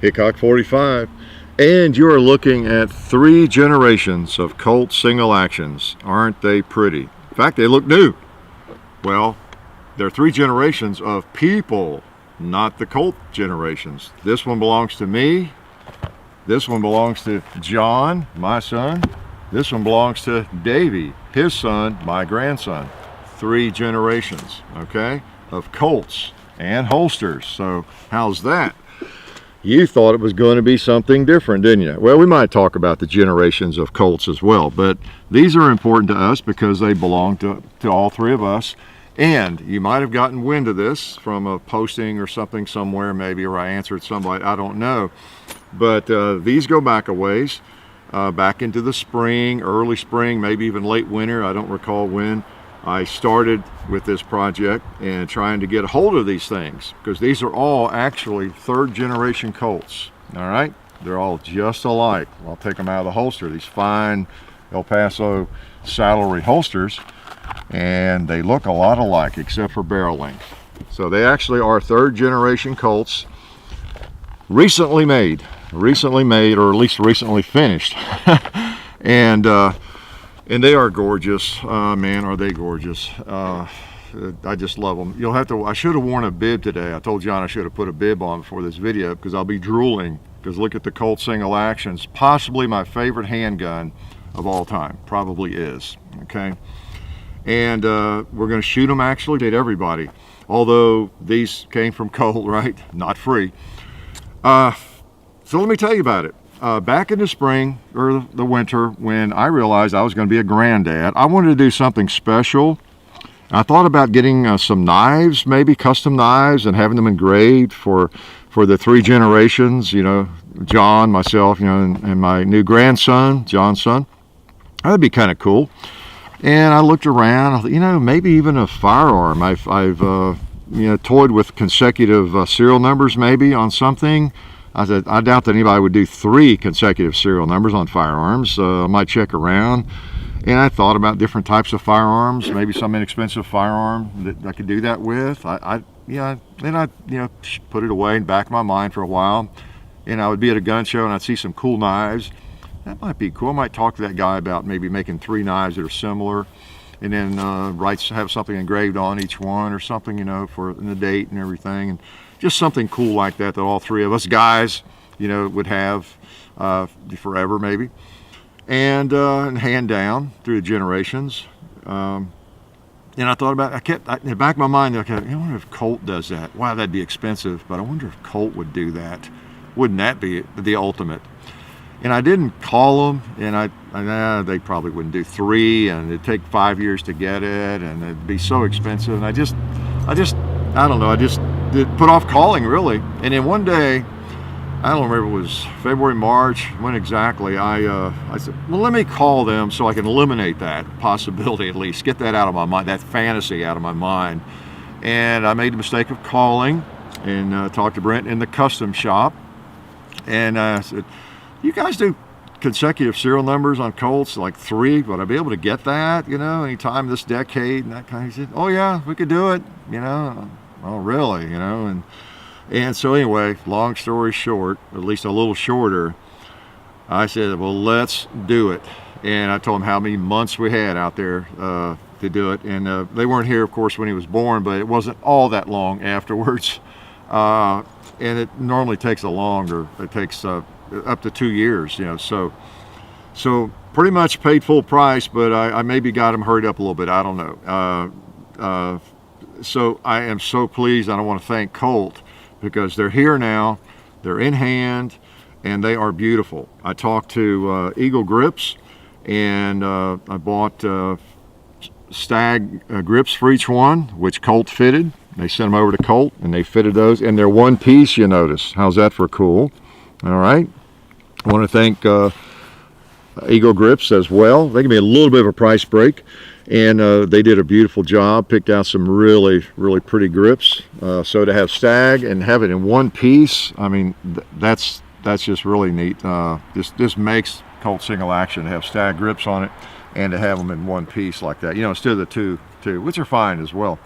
Hickok 45. And you are looking at 3 generations of Colt single actions. Aren't they pretty? In fact, they look new. Well, they're 3 generations of people, not the Colt generations. This one belongs to me. This one belongs to John, my son. This one belongs to Davy, his son, my grandson. 3 generations, okay, of Colts and holsters. So how's that? You thought it was going to be something different, didn't you? Well, we might talk about the generations of Colts as well, but these are important to us because they belong to all 3 of us. And you might have gotten wind of this from a posting or something somewhere, maybe, or I answered somebody, I don't know. But these go back a ways, back into the spring, early spring, maybe even late winter. I don't recall when I started with this project and trying to get a hold of these things, because these are all actually 3rd generation Colts. All right, they're all just alike. I'll take them out of the holster, these fine El Paso saddlery holsters, and they look a lot alike except for barrel length. So they actually are 3rd generation Colts, recently made, or at least recently finished. And they are gorgeous. Man, are they gorgeous. I just love them. You'll have to, I should have worn a bib today. I told John I should have put a bib on before this video, because I'll be drooling, because look at the Colt single actions. Possibly my favorite handgun of all time, probably is, okay? And we're gonna shoot them actually at everybody. Although these came from Colt, right? Not free. So let me tell you about it. Back in the spring or the winter, when I realized I was going to be a granddad, I wanted to do something special. I thought about getting some knives, maybe custom knives, and having them engraved for the 3 generations, you know, John, myself, you know, and my new grandson, John's son. That'd be kind of cool. And I looked around, I thought, you know, maybe even a firearm. I've you know, toyed with consecutive serial numbers maybe on something. I said, I doubt that anybody would do 3 consecutive serial numbers on firearms. I might check around. And I thought about different types of firearms, maybe some inexpensive firearm that I could do that with. Yeah, then I, you know, put it away in the back of my mind for a while. And I would be at a gun show and I'd see some cool knives. That might be cool. I might talk to that guy about maybe making 3 knives that are similar, and then have something engraved on each one or something, you know, for the date and everything. And just something cool like that all 3 of us guys, you know, would have forever maybe, and hand down through the generations. And I thought about it. In the back of my mind, okay, I wonder if Colt does that. Wow, that'd be expensive, but I wonder if Colt would do that. Wouldn't that be the ultimate? And I didn't call them, and they probably wouldn't do 3, and it'd take 5 years to get it, and it'd be so expensive. And I don't know, I just put off calling, really. And then one day, I don't remember, it was February, March, when exactly, I said, well, let me call them so I can eliminate that possibility, at least get that out of my mind, that fantasy out of my mind. And I made the mistake of calling and talked to Brent in the custom shop, and I said, you guys do consecutive serial numbers on Colts, like 3? Would I be able to get that, you know, anytime this decade and that kind of shit? Oh yeah, we could do it, you know. Oh really, you know. And so anyway, long story short, at least a little shorter, I said, well, let's do it. And I told them how many months we had out there to do it. And they weren't here, of course, when he was born, but it wasn't all that long afterwards. And it normally takes longer. It takes up to 2 years, you know. So pretty much paid full price, but I maybe got them hurried up a little bit. I don't know. So I am so pleased. I want to thank Colt, because they're here now, they're in hand, and they are beautiful. I talked to Eagle Grips, and I bought stag grips for each one, which Colt fitted. They sent them over to Colt, and they fitted those, and they're 1 piece, you notice. How's that for cool? All right. I want to thank Eagle Grips as well. They give me a little bit of a price break, and they did a beautiful job, picked out some really, really pretty grips. So to have stag and have it in 1 piece, I mean, that's just really neat. This makes Colt single action to have stag grips on it and to have them in 1 piece like that, you know, instead of the two, which are fine as well.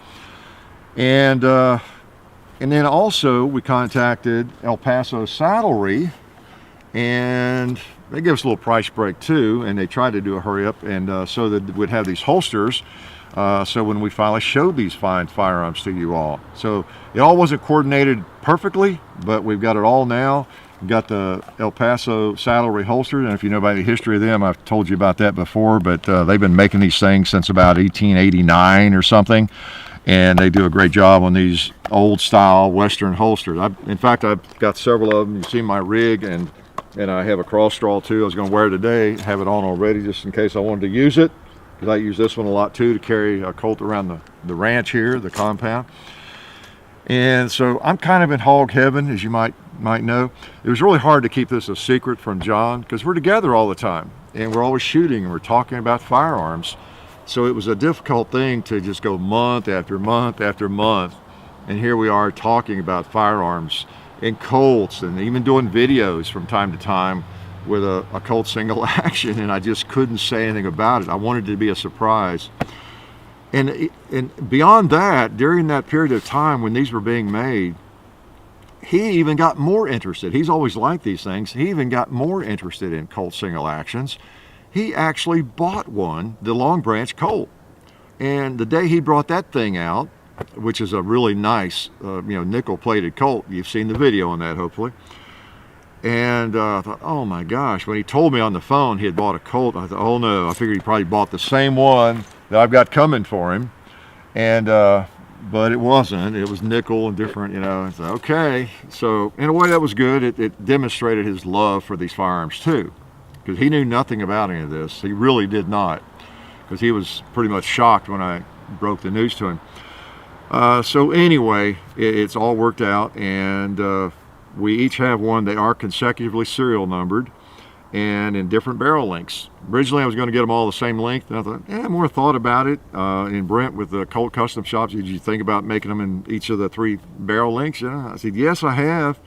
And And then also we contacted El Paso Saddlery, and they give us a little price break too, and they tried to do a hurry up, and so that we'd have these holsters, so when we finally showed these fine firearms to you all. So it all wasn't coordinated perfectly, but we've got it all now. We've got the El Paso Saddlery holsters, and if you know about the history of them, I've told you about that before, but they've been making these things since about 1889 or something, and they do a great job on these old style Western holsters. In fact, I've got several of them. You see my rig, and I have a cross straw too. I was going to wear it today, have it on already just in case I wanted to use it, because I use this one a lot too to carry a Colt around the ranch here, the compound. And so I'm kind of in hog heaven, as you might know. It was really hard to keep this a secret from John, because we're together all the time and we're always shooting and we're talking about firearms. So it was a difficult thing to just go month after month after month, and here we are talking about firearms and Colts, and even doing videos from time to time with a Colt single action, and I just couldn't say anything about it. I wanted it to be a surprise. And beyond that, during that period of time when these were being made, he even got more interested. He's always liked these things. He even got more interested in Colt single actions. He actually bought one, the Long Branch Colt. And the day he brought that thing out, which is a really nice, nickel-plated Colt. You've seen the video on that, hopefully. And I thought, oh my gosh, when he told me on the phone he had bought a Colt, I thought, oh no, I figured he probably bought the same one that I've got coming for him. And but it wasn't. It was nickel and different, I said, okay. So in a way that was good. It demonstrated his love for these firearms too, because he knew nothing about any of this. He really did not, because he was pretty much shocked when I broke the news to him. So anyway, it's all worked out, and we each have one. They are consecutively serial numbered and in different barrel lengths. Originally I was going to get them all the same length, and I thought, more thought about it. And Brent with the Colt Custom Shops, did you think about making them in each of the 3 barrel lengths? Yeah. I said, yes, I have.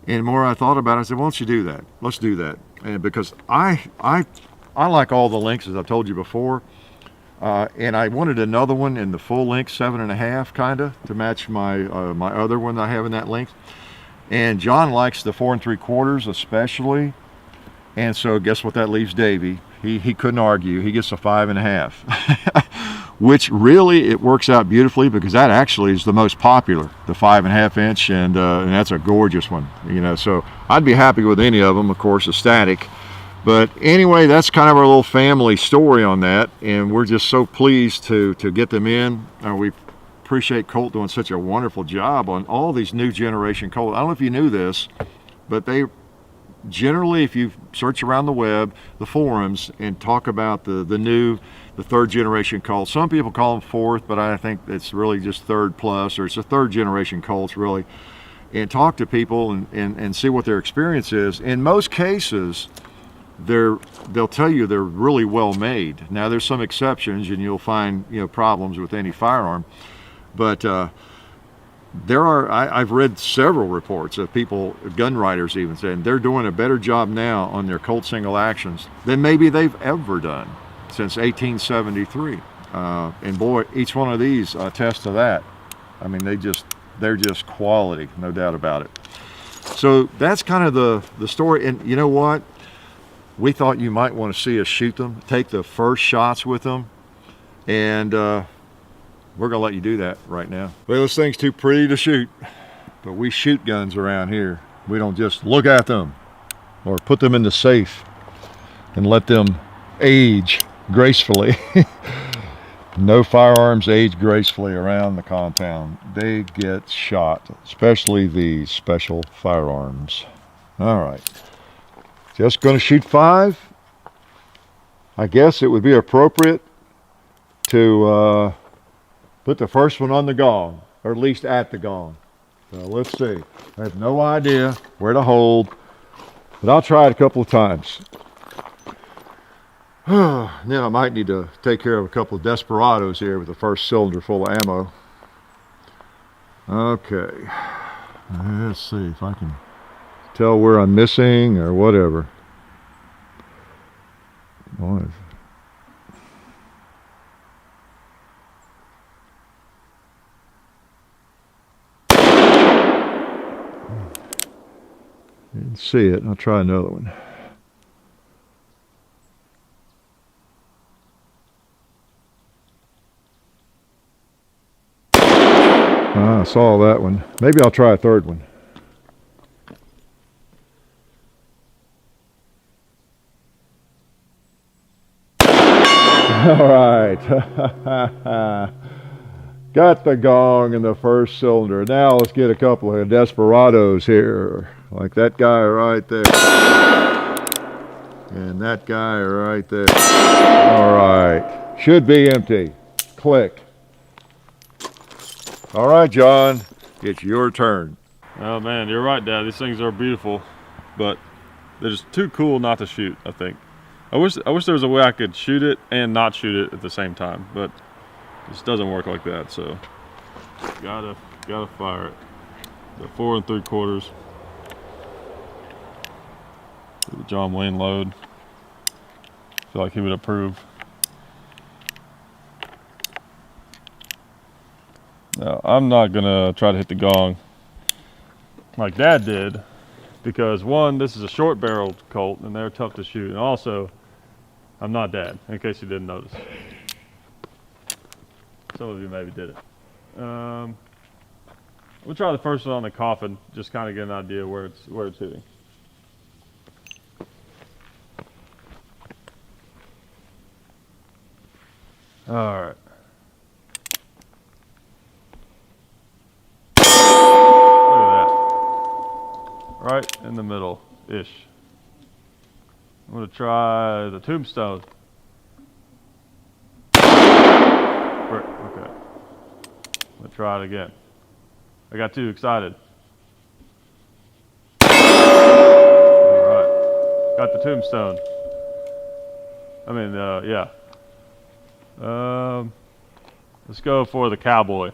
And the more I thought about it, I said, why don't you do that? Let's do that. And because I like all the lengths, as I've told you before. And I wanted another one in the full length, 7.5 kind of, to match my my other one that I have in that length. And John likes the 4 3/4 especially. And so guess what that leaves Davy? He couldn't argue. He gets a 5.5, which really it works out beautifully, because that actually is the most popular, the 5.5 inch, and that's a gorgeous one. So I'd be happy with any of them, of course, a static. But anyway, that's kind of our little family story on that, and we're just so pleased to get them in. We appreciate Colt doing such a wonderful job on all these new generation Colt. I don't know if you knew this, but they generally, if you search around the web, the forums, and talk about the 3rd generation Colt, some people call them 4th, but I think it's really just 3rd plus, or it's a 3rd generation Colts really, and talk to people and see what their experience is. In most cases, they'll tell you they're really well made. Now there's some exceptions, and you'll find problems with any firearm, but I've read several reports of people, gun writers even, saying they're doing a better job now on their Colt single actions than maybe they've ever done since 1873. And boy, each one of these attests to that. I mean, they're just quality, no doubt about it. So that's kind of the story. And you know what? We thought you might want to see us shoot them, take the first shots with them, and we're going to let you do that right now. Well, this thing's too pretty to shoot, but we shoot guns around here. We don't just look at them or put them in the safe and let them age gracefully. No firearms age gracefully around the compound. They get shot, especially these special firearms. All right. Just going to shoot 5. I guess it would be appropriate to put the first one on the gong, or at least at the gong. So let's see. I have no idea where to hold, but I'll try it a couple of times. Then I might need to take care of a couple of desperados here with the first cylinder full of ammo. Okay. Let's see if I can tell where I'm missing or whatever. Boy. You can see it. I'll try another one. I saw that one. Maybe I'll try a third one. All right. Got the gong in the first cylinder. Now let's get a couple of desperados here. Like that guy right there. And that guy right there. All right. Should be empty. Click. All right, John. It's your turn. Oh man, you're right, Dad. These things are beautiful, but they're just too cool not to shoot, I think. I wish there was a way I could shoot it and not shoot it at the same time, but it just doesn't work like that, so gotta fire it. The 4 3/4. The John Wayne load. Feel like he would approve. Now, I'm not gonna try to hit the gong like Dad did, because one, this is a short barreled Colt and they're tough to shoot, and also I'm not Dad, in case you didn't notice. Some of you maybe did it. We'll try the first one on the coffin, just kind of get an idea where it's hitting. All right. Right in the middle-ish. I'm gonna try the tombstone. Okay. I'm gonna try it again. I got too excited. Alright. Got the tombstone. I mean, yeah. Let's go for the cowboy.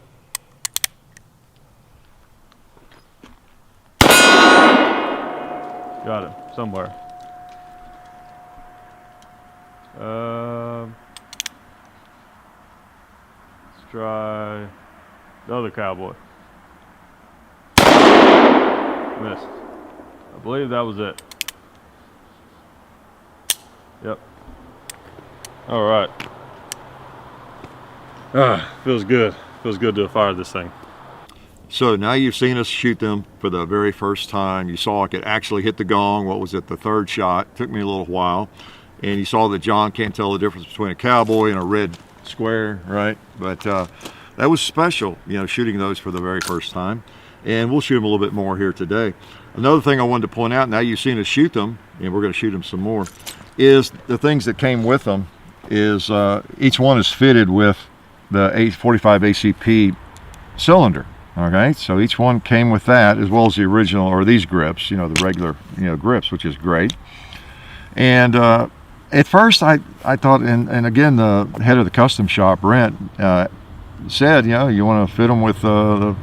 Got him somewhere. Let's try the other cowboy. Missed. I believe that was it. Yep. All right. Feels good. Feels good to have fired this thing. So now you've seen us shoot them for the very first time. You saw I could actually hit the gong. What was it, the third shot? Took me a little while. And you saw that John can't tell the difference between a cowboy and a red square, right? But that was special, you know, shooting those for the very first time. And we'll shoot them a little bit more here today. Another thing I wanted to point out, now you've seen us shoot them, and we're going to shoot them some more, is the things that came with them is each one is fitted with the 45 ACP cylinder. Okay, so each one came with that, as well as the original, or these grips, you know, the regular, you know, grips, which is great. And at first I thought, and again, the head of the custom shop, Brent, said, you know, you want to fit them with the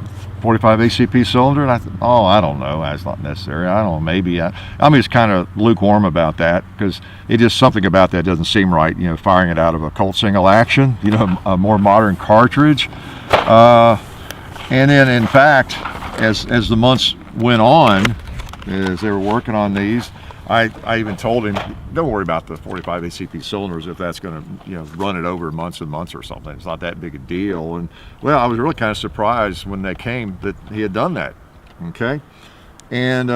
45 ACP cylinder? And I thought, oh, I don't know, that's not necessary. I don't know, maybe. I mean, it's kind of lukewarm about that, because it just, something about that doesn't seem right, you know, firing it out of a Colt single action, you know, a more modern cartridge. And then, in fact, as the months went on, as they were working on these, I even told him, don't worry about the 45 ACP cylinders if that's going to, you know, run it over months and months or something. It's not that big a deal. And well, I was really kind of surprised when they came that he had done that. Okay, and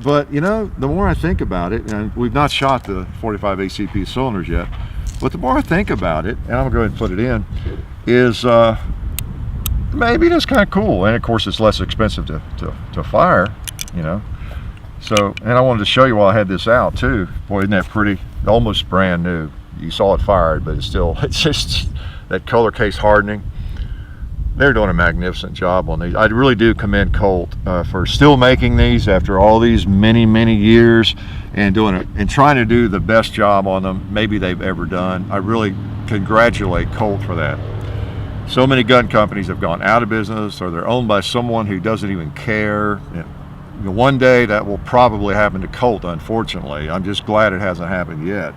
but you know, the more I think about it, and we've not shot the 45 ACP cylinders yet, but the more I think about it, and I'm gonna go ahead and put it in, is maybe that's kind of cool. And of course it's less expensive to fire, you know. So, and I wanted to show you while I had this out too. Boy, isn't that pretty? Almost brand new. You saw it fired, but it's still, it's just that color case hardening. They're doing a magnificent job on these. I really do commend Colt for still making these after all these many years, and doing it and trying to do the best job on them maybe they've ever done. I really congratulate Colt for that. So many gun companies have gone out of business, or they're owned by someone who doesn't even care. You know, one day that will probably happen to Colt, unfortunately. I'm just glad it hasn't happened yet.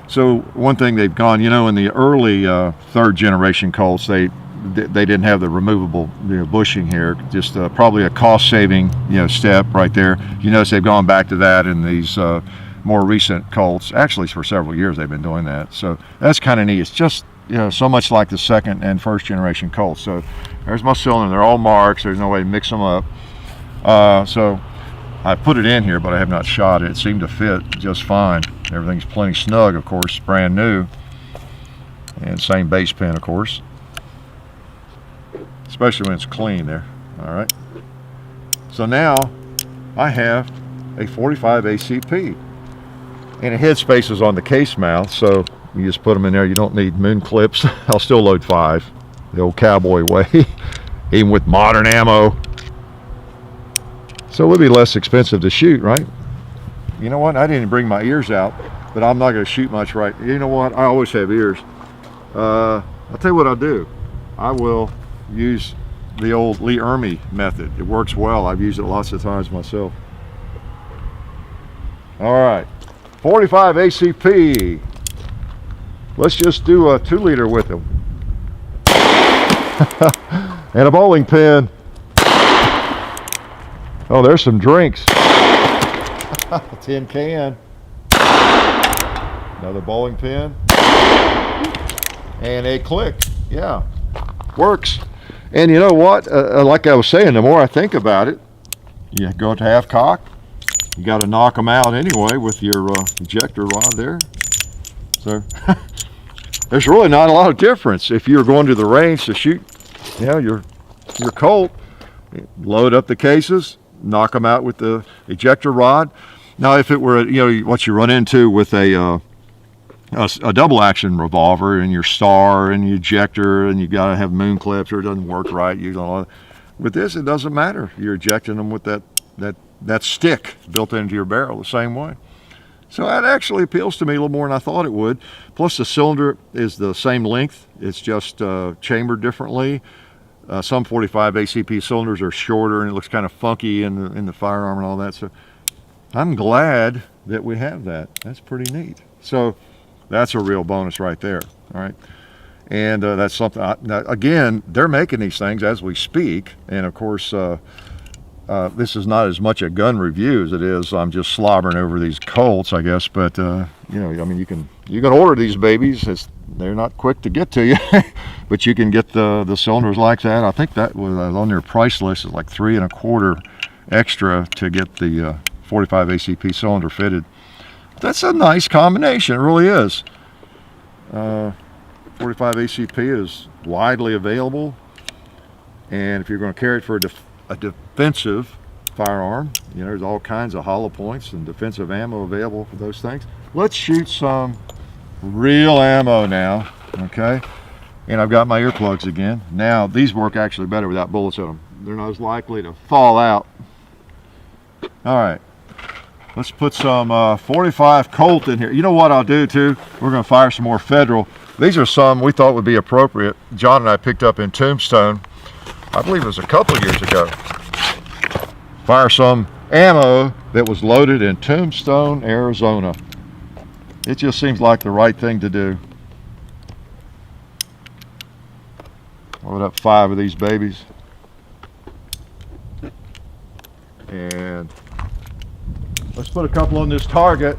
So one thing they've gone, you know, in the early third generation Colts, they they didn't have the removable bushing here. Just probably a cost-saving step right there. You notice they've gone back to that in these more recent Colts. Actually, for several years they've been doing that. So that's kind of neat. It's just so much like the second and first generation Colts. So there's my cylinder. They're all marks. There's no way to mix them up. So I put it in here, but I have not shot it. It seemed to fit just fine. Everything's plenty snug, of course, brand new. And same base pin, of course. Especially when it's clean there. All right. So now I have a 45 ACP. And the head space is on the case mouth, so you just put them in there. You don't need moon clips. I'll still load 5, the old cowboy way, even with modern ammo. So it would be less expensive to shoot, right? You know what? I didn't bring my ears out, but I'm not going to shoot much, right? You know what? I always have ears. I'll tell you what I'll do. I will use the old Lee Ermey method. It works well. I've used it lots of times myself. All right. 45 ACP. Let's just do a 2-liter with them. And a bowling pin. Oh, there's some drinks. A tin can. Another bowling pin. And a click. Yeah, works. And you know what? Like I was saying, the more I think about it, you go to half cock. You got to knock them out anyway with your ejector rod there. So there's really not a lot of difference. If you're going to the range to shoot, your Colt, load up the cases, knock them out with the ejector rod. Now, if it were what you run into with a double action revolver and your star and your ejector, and you got to have moon clips or it doesn't work right. With this, it doesn't matter. You're ejecting them with that stick built into your barrel the same way. So that actually appeals to me a little more than I thought it would. Plus the cylinder is the same length. It's just chambered differently. Some 45 ACP cylinders are shorter and it looks kind of funky in the firearm and all that. So I'm glad that we have that. That's pretty neat. So that's a real bonus right there. All right. And that's something, again, they're making these things as we speak. And of course, this is not as much a gun review as it is. I'm just slobbering over these Colts, I guess. But I mean, you can order these babies. They're not quick to get to you, but you can get the cylinders like that. I think that was on their price list is like $3.25 extra to get the 45 ACP cylinder fitted. That's a nice combination. It really is. 45 ACP is widely available, and if you're going to carry it for a defensive firearm, there's all kinds of hollow points and defensive ammo available for those things. Let's shoot some real ammo now, okay? And I've got my earplugs again. Now these work actually better without bullets in them. They're not as likely to fall out. All right, let's put some 45 Colt in here. You know what I'll do too? We're going to fire some more Federal. These are some we thought would be appropriate. John and I picked up in Tombstone, I believe it was a couple of years ago. Fire some ammo that was loaded in Tombstone, Arizona. It just seems like the right thing to do. Load up 5 of these babies. And let's put a couple on this target.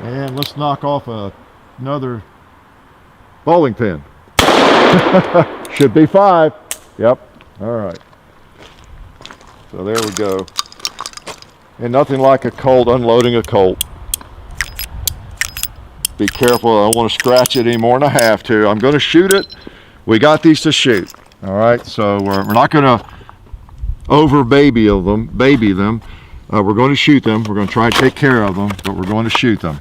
And let's knock off another bowling pin. Should be 5. Yep. All right. So there we go. And nothing like a Colt unloading a Colt. Be careful. I don't want to scratch it any more than I have to. I'm going to shoot it. We got these to shoot. All right. So we're not going to over baby them. We're going to shoot them. We're going to try to take care of them, but we're going to shoot them.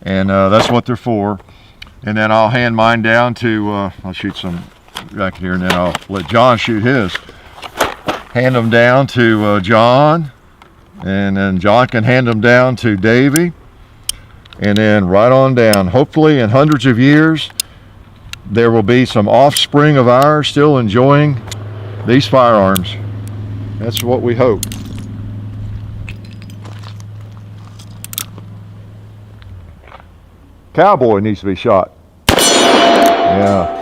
And that's what they're for. And then I'll hand mine down to, I'll shoot some back here, and then I'll let John shoot his. Hand them down to John, and then John can hand them down to Davy, and then right on down. Hopefully in hundreds of years, there will be some offspring of ours still enjoying these firearms. That's what we hope. Cowboy needs to be shot. Yeah.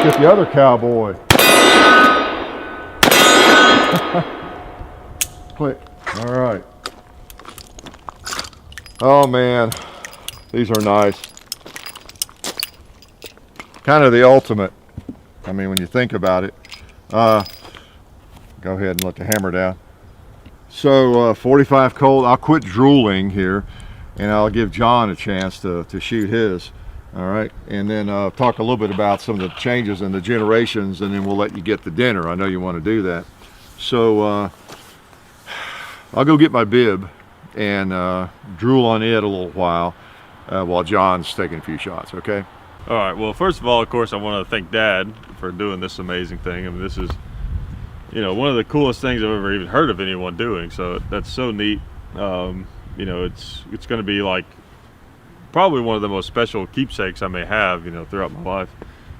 Get the other cowboy. Click. All right. Oh man, these are nice. Kind of the ultimate. I mean, when you think about it. Go ahead and let the hammer down. So 45 Colt. I'll quit drooling here, and I'll give John a chance to shoot his. All right, and then talk a little bit about some of the changes in the generations, and then we'll let you get to dinner. I know you want to do that. So I'll go get my bib and drool on it a little while John's taking a few shots, okay? All right, well, first of all, of course, I want to thank Dad for doing this amazing thing. I mean, this is, you know, one of the coolest things I've ever even heard of anyone doing, so that's so neat. You know, it's going to be like probably one of the most special keepsakes I may have, you know, throughout my life.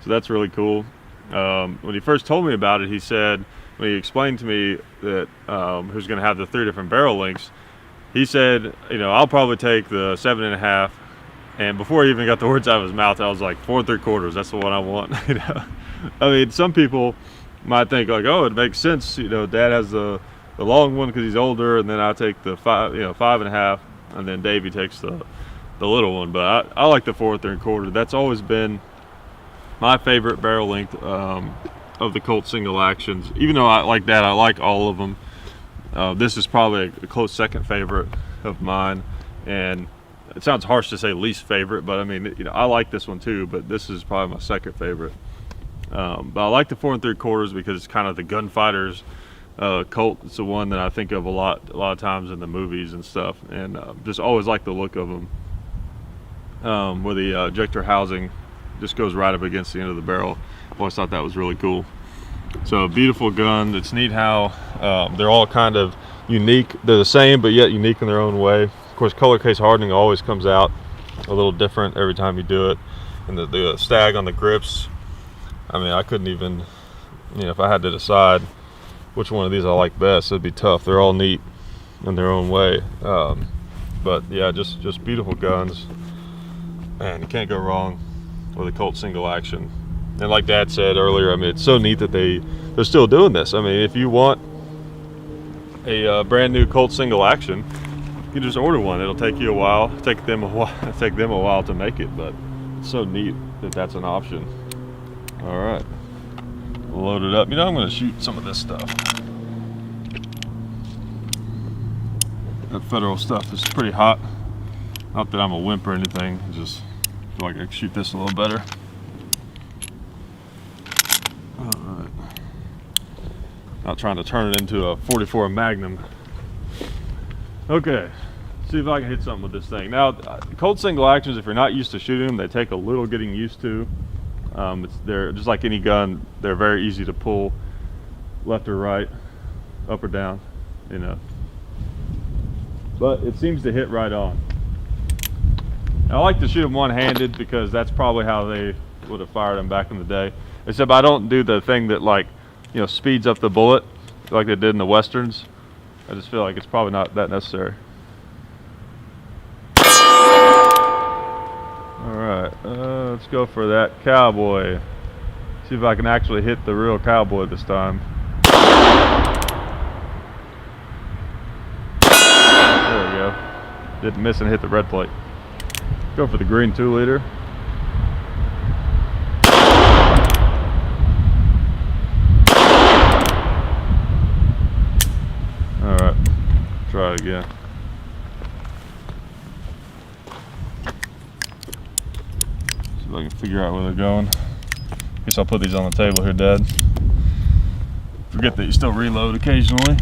So that's really cool. When he first told me about it, he said, when he explained to me that he was going to have the 3 different barrel lengths, he said, you know, I'll probably take the 7.5. And before he even got the words out of his mouth, I was like, 4 3/4. That's the one I want. You know, I mean, some people might think like, oh, it makes sense. You know, Dad has the long one because he's older, and then I take the 5.5, and then Davy takes the little one. But I like the 4 3/4. That's always been my favorite barrel length of the Colt single actions. Even though I like that, I like all of them. This is probably a close second favorite of mine, and it sounds harsh to say least favorite, but I mean, you know, I like this one too, but this is probably my second favorite. But I like the 4 3/4 because it's kind of the gunfighters Colt. It's the one that I think of a lot of times in the movies and stuff, and just always like the look of them, where the ejector housing just goes right up against the end of the barrel. I always thought that was really cool. So beautiful gun. It's neat how they're all kind of unique. They're the same, but yet unique in their own way. Of course, color case hardening always comes out a little different every time you do it. And the stag on the grips, I mean, I couldn't even, you know, if I had to decide which one of these I like best, it'd be tough. They're all neat in their own way. But yeah, just beautiful guns. Man, you can't go wrong with a Colt single action. And like Dad said earlier, I mean, it's so neat that they're still doing this. I mean, if you want a brand new Colt single action, you can just order one. It'll take you a while. Take them a while to make it, but it's so neat that that's an option. All right, we'll load it up. You know, I'm going to shoot some of this stuff. That Federal stuff is pretty hot. Not that I'm a wimp or anything. I just feel like I can shoot this a little better. All right. Not trying to turn it into a 44 Magnum. Okay, see if I can hit something with this thing. Now, Colt single actions, if you're not used to shooting them, they take a little getting used to. They're just like any gun. They're very easy to pull left or right, up or down, you know. But it seems to hit right on. I like to shoot them one-handed because that's probably how they would have fired them back in the day. Except I don't do the thing that, like, you know, speeds up the bullet like they did in the Westerns. I just feel like it's probably not that necessary. Alright, let's go for that cowboy. See if I can actually hit the real cowboy this time. There we go. Didn't miss and hit the red plate. Go for the green 2-liter. Alright, try it again. See if I can figure out where they're going. Guess I'll put these on the table here, Dad. Forget that you still reload occasionally.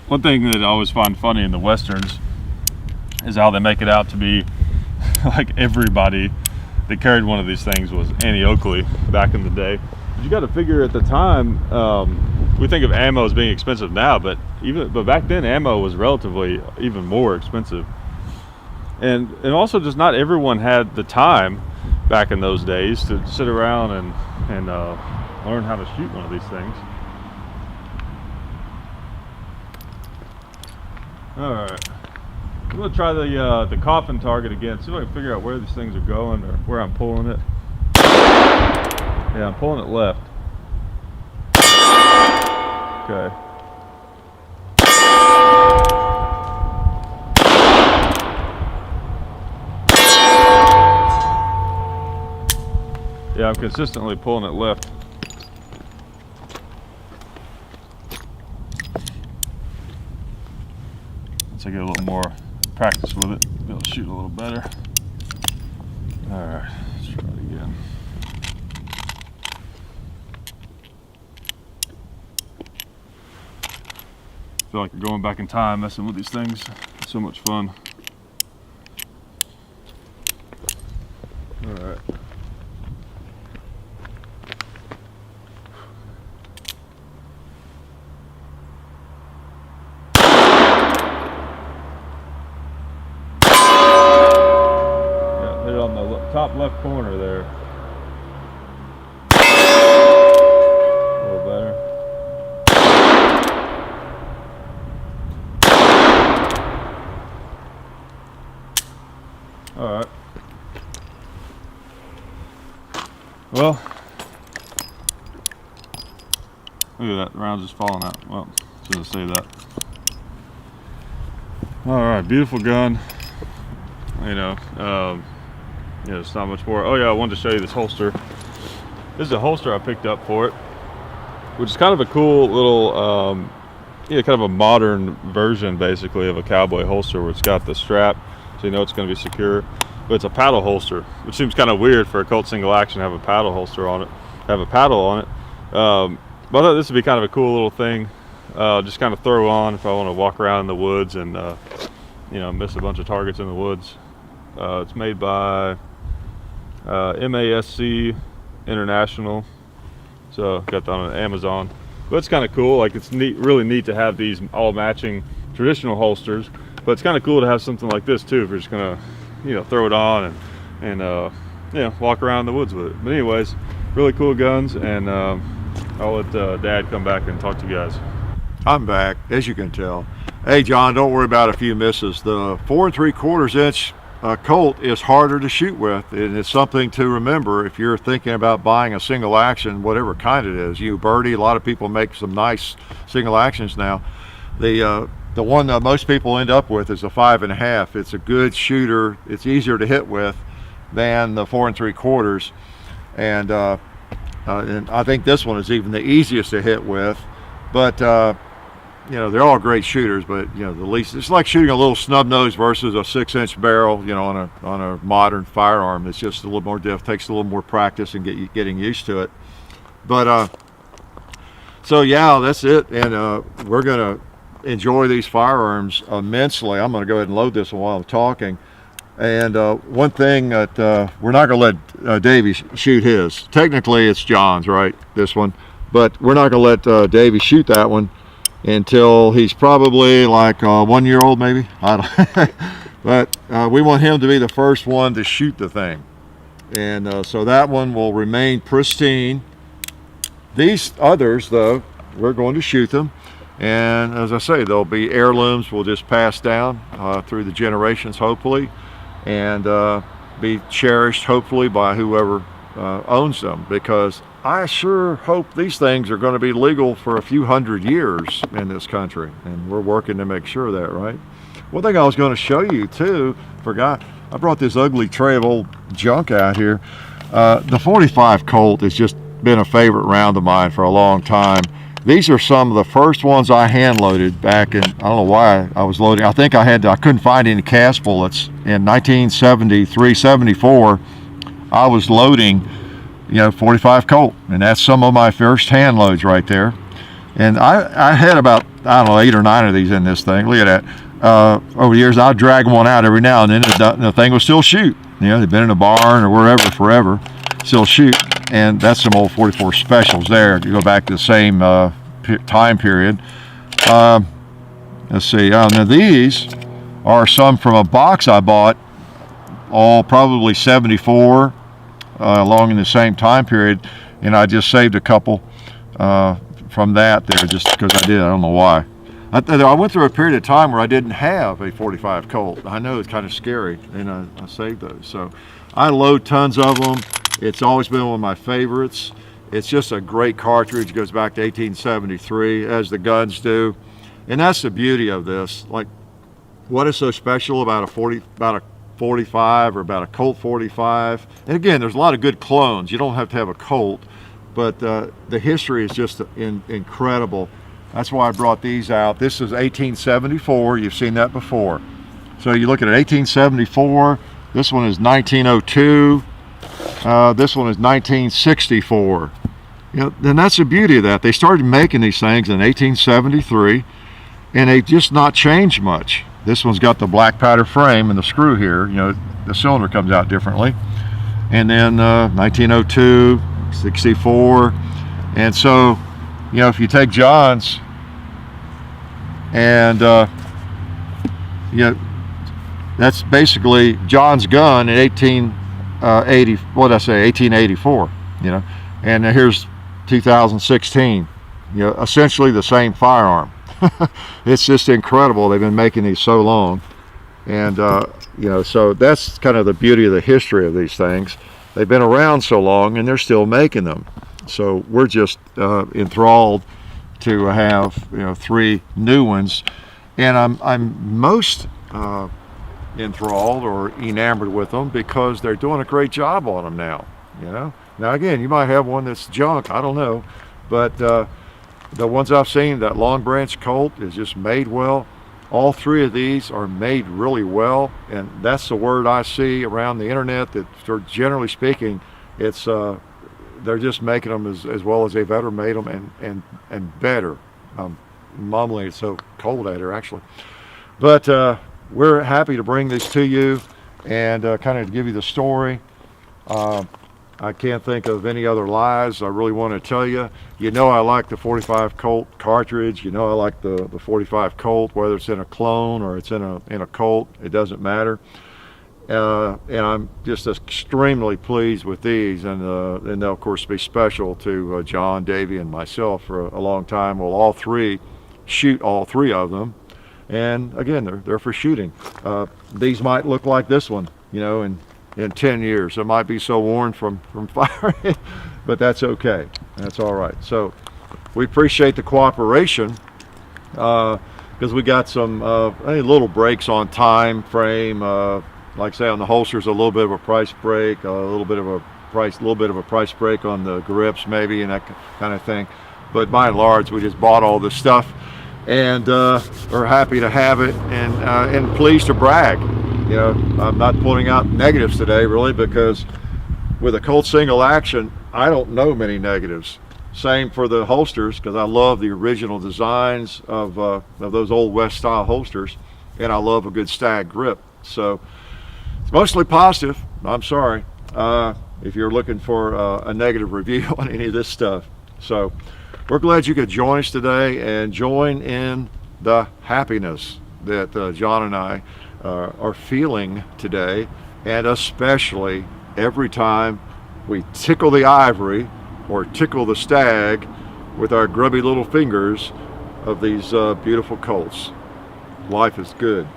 One thing that I always find funny in the Westerns is how they make it out to be like everybody that carried one of these things was Annie Oakley back in the day. But you got to figure at the time, we think of ammo as being expensive now, but back then ammo was relatively even more expensive. and also just not everyone had the time back in those days to sit around and learn how to shoot one of these things. All right, I'm gonna try the coffin target again. See if I can figure out where these things are going or where I'm pulling it. Yeah, I'm pulling it left. Okay. Yeah, I'm consistently pulling it left. Once I get a little more practice with it, be able to shoot a little better. All right, let's try it again. I feel like you're going back in time messing with these things. It's so much fun. All right. Yeah, hit it on the top left corner there. A little better. All right. Well, look at that, the round's just falling out. Well, shouldn't say that. All right, beautiful gun. You know, it's not much more. Oh yeah, I wanted to show you this holster. This is a holster I picked up for it, which is kind of a cool little, kind of a modern version, basically, of a cowboy holster, where it's got the strap, so you know it's going to be secure. But it's a paddle holster, which seems kind of weird for a Colt single action to have a paddle holster on it, have a paddle on it. But I thought this would be kind of a cool little thing, just kind of throw on if I want to walk around in the woods and miss a bunch of targets in the woods. It's made by MASC International, so got that on Amazon. But it's kind of cool. Like, it's neat, really neat to have these all matching traditional holsters. But it's kind of cool to have something like this too, if you're just gonna, throw it on and walk around the woods with it. But anyways, really cool guns, and I'll let Dad come back and talk to you guys. I'm back, as you can tell. Hey John, don't worry about a few misses. The 4 3/4 inch Colt is harder to shoot with, and it's something to remember if you're thinking about buying a single action, whatever kind it is. You birdie, a lot of people make some nice single actions now. The one that most people end up with is a 5.5. It's a good shooter. It's easier to hit with than the 4 3/4, and I think this one is even the easiest to hit with. But they're all great shooters, but the least, it's like shooting a little snub nose versus a 6-inch barrel, on a modern firearm. It's just a little more takes a little more practice and getting used to it. But so yeah, that's it, and we're gonna enjoy these firearms immensely. I'm gonna go ahead and load this while I'm talking. And one thing that we're not gonna let Davy shoot his. Technically it's John's, right, this one, but we're not gonna let Davy shoot that one until he's probably like 1 year old, maybe. I don't. But we want him to be the first one to shoot the thing, and so that one will remain pristine. These others, though, we're going to shoot them, and as I say, they'll be heirlooms. We'll just pass down through the generations, hopefully, and be cherished, hopefully, by whoever owns them, because I sure hope these things are going to be legal for a few hundred years in this country, and we're working to make sure of that, right? One thing I was going to show you too, forgot, I brought this ugly tray of old junk out here. The 45 Colt has just been a favorite round of mine for a long time. These are some of the first ones I hand loaded back in, I don't know why I was loading. I think I couldn't find any cast bullets. In 1973, 74, I was loading 45 Colt, and that's some of my first hand loads right there. And I had about, I don't know, 8 or 9 of these in this thing. Look at that. Over the years, I'd drag one out every now and then, and the thing would still shoot. They've been in a barn or wherever forever, still shoot. And that's some old 44 specials there. You go back to the same time period. Let's see. Now these are some from a box I bought all probably 74 along in the same time period, and I just saved a couple from that there just because I did. I don't know why. I went through a period of time where I didn't have a 45 Colt. I know it's kind of scary, and I saved those. So I load tons of them. It's always been one of my favorites. It's just a great cartridge. It goes back to 1873, as the guns do. And that's the beauty of this. Like, what is so special about a 45 or about a Colt 45? And again, there's a lot of good clones. You don't have to have a Colt, but the history is just incredible. That's why I brought these out. This is 1874. You've seen that before. So you look at it, 1874. This one is 1902. This one is 1964. You know, and that's the beauty of that. They started making these things in 1873, and they just not changed much. This one's got the black powder frame and the screw here. You know, the cylinder comes out differently. And then 1902, 64, and so, you know, if you take John's and you know, that's basically John's gun in 1884. You know, and here's 2016. You know, essentially the same firearm. It's just incredible. They've been making these so long, and you know, so that's kind of the beauty of the history of these things. They've been around so long, and they're still making them. So we're just enthralled to have, you know, 3 new ones, and I'm most enthralled or enamored with them because they're doing a great job on them now. You know, now again, you might have one that's junk. I don't know, but the ones I've seen, that Long Branch Colt is just made well. All 3 of these are made really well, and that's the word I see around the internet, that generally speaking, it's they're just making them as well as they've ever made them, and better. Mumbling, it's so cold out here actually, but we're happy to bring this to you and kind of give you the story. I can't think of any other lies I really want to tell you. You know, I like the 45 Colt cartridge. You know, I like the 45 Colt, whether it's in a clone or it's in a Colt, it doesn't matter. And I'm just extremely pleased with these, and they'll of course be special to John, Davy, and myself for a long time. We'll all 3 shoot all 3 of them, and again, they're for shooting. These might look like this one, you know, in 10 years. It might be so worn from firing, but that's okay. That's all right. So we appreciate the cooperation because we got some little breaks on time frame. Like I say, on the holsters, a little bit of a price break, a little bit of a price break on the grips, maybe, and that kind of thing. But by and large, we just bought all this stuff, and are happy to have it, and pleased to brag. You know, I'm not pulling out negatives today, really, because with a Colt single action, I don't know many negatives. Same for the holsters, because I love the original designs of those old West style holsters, and I love a good stag grip. So it's mostly positive. I'm sorry if you're looking for a negative review on any of this stuff. So we're glad you could join us today and join in the happiness that John and I are feeling today, and especially every time we tickle the ivory or tickle the stag with our grubby little fingers of these beautiful Colts. Life is good.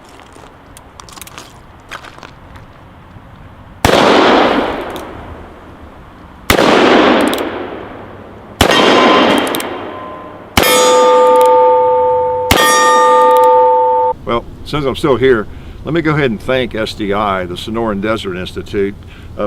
Well, since I'm still here, let me go ahead and thank SDI, the Sonoran Desert Institute,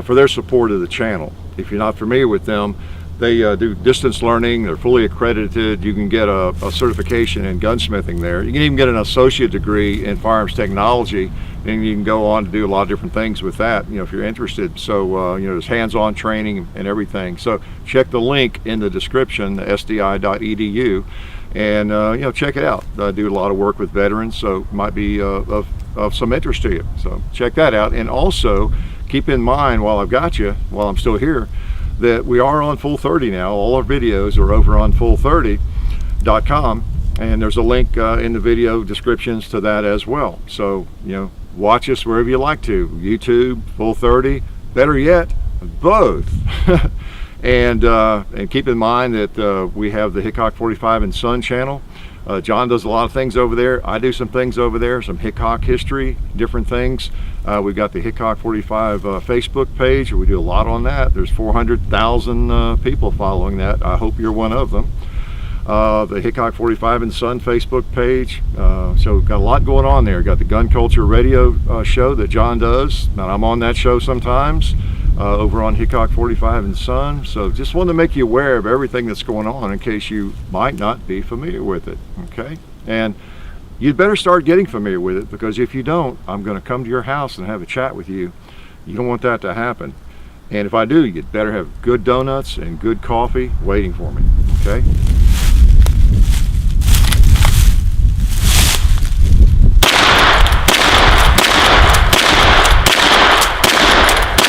for their support of the channel. If you're not familiar with them, they do distance learning. They're fully accredited. You can get a certification in gunsmithing there. You can even get an associate degree in firearms technology, and you can go on to do a lot of different things with that, you know, if you're interested. So, you know, there's hands-on training and everything. So check the link in the description, sdi.edu, and you know, check it out. I do a lot of work with veterans, so it might be of some interest to you. So check that out. And also keep in mind, while I've got you, while I'm still here, that we are on Full 30 now. All our videos are over on full30.com, and there's a link in the video descriptions to that as well. So, you know, watch us wherever you like to, YouTube, Full 30, better yet, both. And keep in mind that we have the Hickok 45 and Son channel. John does a lot of things over there. I do some things over there, some Hickok history, different things. We've got the Hickok 45 Facebook page. We do a lot on that. There's 400,000 people following that. I hope you're one of them. The Hickok 45 and Son Facebook page. So we've got a lot going on there. Got the Gun Culture Radio show that John does, and I'm on that show sometimes over on Hickok 45 and Son. So just wanted to make you aware of everything that's going on in case you might not be familiar with it. Okay, and you'd better start getting familiar with it, because if you don't, I'm going to come to your house and have a chat with you. You don't want that to happen. And if I do, you'd better have good donuts and good coffee waiting for me. Okay.